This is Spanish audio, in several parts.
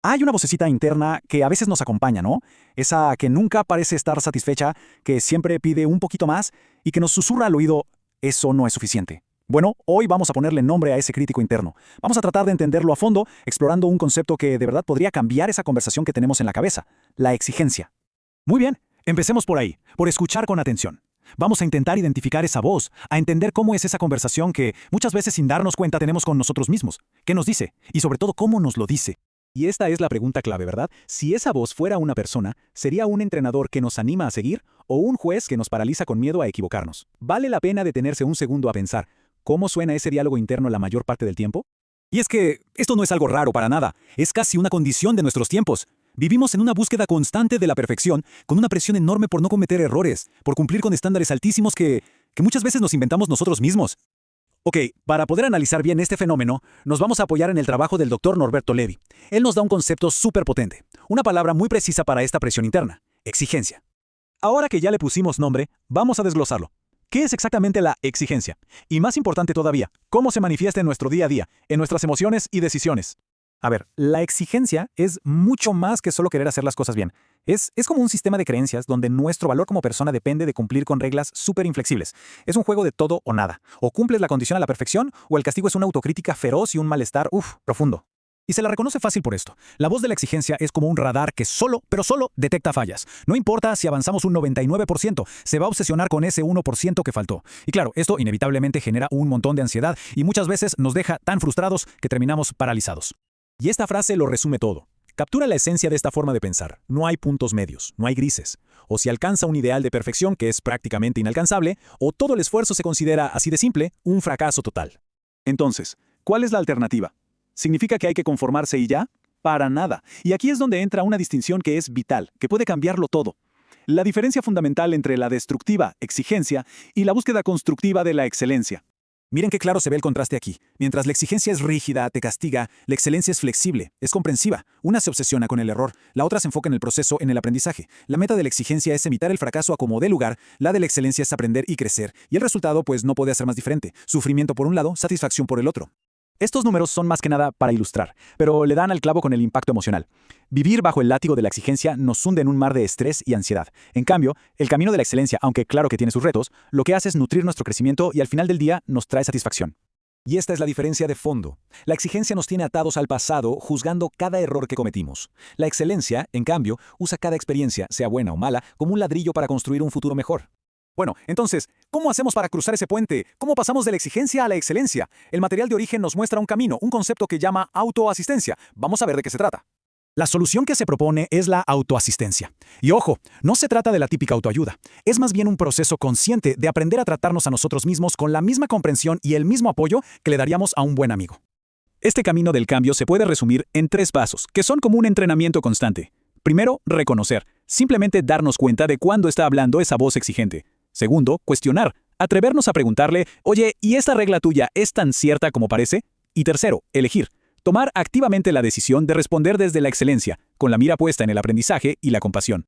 Hay una vocecita interna que a veces nos acompaña, ¿no? Esa que nunca parece estar satisfecha, que siempre pide un poquito más y que nos susurra al oído, eso no es suficiente. Bueno, hoy vamos a ponerle nombre a ese crítico interno. Vamos a tratar de entenderlo a fondo, explorando un concepto que de verdad podría cambiar esa conversación que tenemos en la cabeza, la exigencia. Muy bien, empecemos por ahí, por escuchar con atención. Vamos a intentar identificar esa voz, a entender cómo es esa conversación que muchas veces sin darnos cuenta tenemos con nosotros mismos. ¿Qué nos dice? Y sobre todo, ¿cómo nos lo dice? Y esta es la pregunta clave, ¿verdad? Si esa voz fuera una persona, ¿sería un entrenador que nos anima a seguir o un juez que nos paraliza con miedo a equivocarnos? ¿Vale la pena detenerse un segundo a pensar cómo suena ese diálogo interno la mayor parte del tiempo? Y es que esto no es algo raro para nada, es casi una condición de nuestros tiempos. Vivimos en una búsqueda constante de la perfección, con una presión enorme por no cometer errores, por cumplir con estándares altísimos que muchas veces nos inventamos nosotros mismos. Ok, para poder analizar bien este fenómeno, nos vamos a apoyar en el trabajo del doctor Norberto Levi. Él nos da un concepto súper potente, una palabra muy precisa para esta presión interna, exigencia. Ahora que ya le pusimos nombre, vamos a desglosarlo. ¿Qué es exactamente la exigencia? Y más importante todavía, ¿cómo se manifiesta en nuestro día a día, en nuestras emociones y decisiones? A ver, la exigencia es mucho más que solo querer hacer las cosas bien. Es como un sistema de creencias donde nuestro valor como persona depende de cumplir con reglas súper inflexibles. Es un juego de todo o nada. O cumples la condición a la perfección, o el castigo es una autocrítica feroz y un malestar, profundo. Y se la reconoce fácil por esto. La voz de la exigencia es como un radar que solo, pero solo, detecta fallas. No importa si avanzamos un 99%, se va a obsesionar con ese 1% que faltó. Y claro, esto inevitablemente genera un montón de ansiedad y muchas veces nos deja tan frustrados que terminamos paralizados. Y esta frase lo resume todo. Captura la esencia de esta forma de pensar. No hay puntos medios, no hay grises. O se alcanza un ideal de perfección que es prácticamente inalcanzable, o todo el esfuerzo se considera, así de simple, un fracaso total. Entonces, ¿cuál es la alternativa? ¿Significa que hay que conformarse y ya? Para nada. Y aquí es donde entra una distinción que es vital, que puede cambiarlo todo. La diferencia fundamental entre la destructiva exigencia y la búsqueda constructiva de la excelencia. Miren qué claro se ve el contraste aquí. Mientras la exigencia es rígida, te castiga, la excelencia es flexible, es comprensiva. Una se obsesiona con el error, la otra se enfoca en el proceso, en el aprendizaje. La meta de la exigencia es evitar el fracaso a como dé lugar, la de la excelencia es aprender y crecer. Y el resultado, pues, no puede ser más diferente. Sufrimiento por un lado, satisfacción por el otro. Estos números son más que nada para ilustrar, pero le dan al clavo con el impacto emocional. Vivir bajo el látigo de la exigencia nos hunde en un mar de estrés y ansiedad. En cambio, el camino de la excelencia, aunque claro que tiene sus retos, lo que hace es nutrir nuestro crecimiento y al final del día nos trae satisfacción. Y esta es la diferencia de fondo. La exigencia nos tiene atados al pasado, juzgando cada error que cometimos. La excelencia, en cambio, usa cada experiencia, sea buena o mala, como un ladrillo para construir un futuro mejor. Bueno, entonces, ¿cómo hacemos para cruzar ese puente? ¿Cómo pasamos de la exigencia a la excelencia? El material de origen nos muestra un camino, un concepto que llama autoasistencia. Vamos a ver de qué se trata. La solución que se propone es la autoasistencia. Y ojo, no se trata de la típica autoayuda. Es más bien un proceso consciente de aprender a tratarnos a nosotros mismos con la misma comprensión y el mismo apoyo que le daríamos a un buen amigo. Este camino del cambio se puede resumir en 3 pasos, que son como un entrenamiento constante. Primero, reconocer. Simplemente darnos cuenta de cuándo está hablando esa voz exigente. Segundo, cuestionar. Atrevernos a preguntarle, oye, ¿y esta regla tuya es tan cierta como parece? Y tercero, elegir. Tomar activamente la decisión de responder desde la excelencia, con la mira puesta en el aprendizaje y la compasión.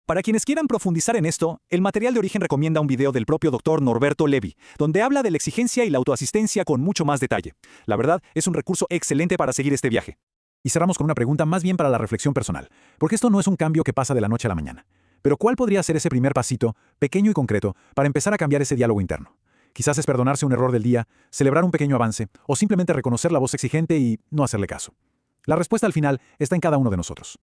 Para quienes quieran profundizar en esto, el material de origen recomienda un video del propio doctor Norberto Levi, donde habla de la exigencia y la autoasistencia con mucho más detalle. La verdad, es un recurso excelente para seguir este viaje. Y cerramos con una pregunta más bien para la reflexión personal, porque esto no es un cambio que pasa de la noche a la mañana. Pero ¿cuál podría ser ese primer pasito, pequeño y concreto, para empezar a cambiar ese diálogo interno? Quizás es perdonarse un error del día, celebrar un pequeño avance, o simplemente reconocer la voz exigente y no hacerle caso. La respuesta al final está en cada uno de nosotros.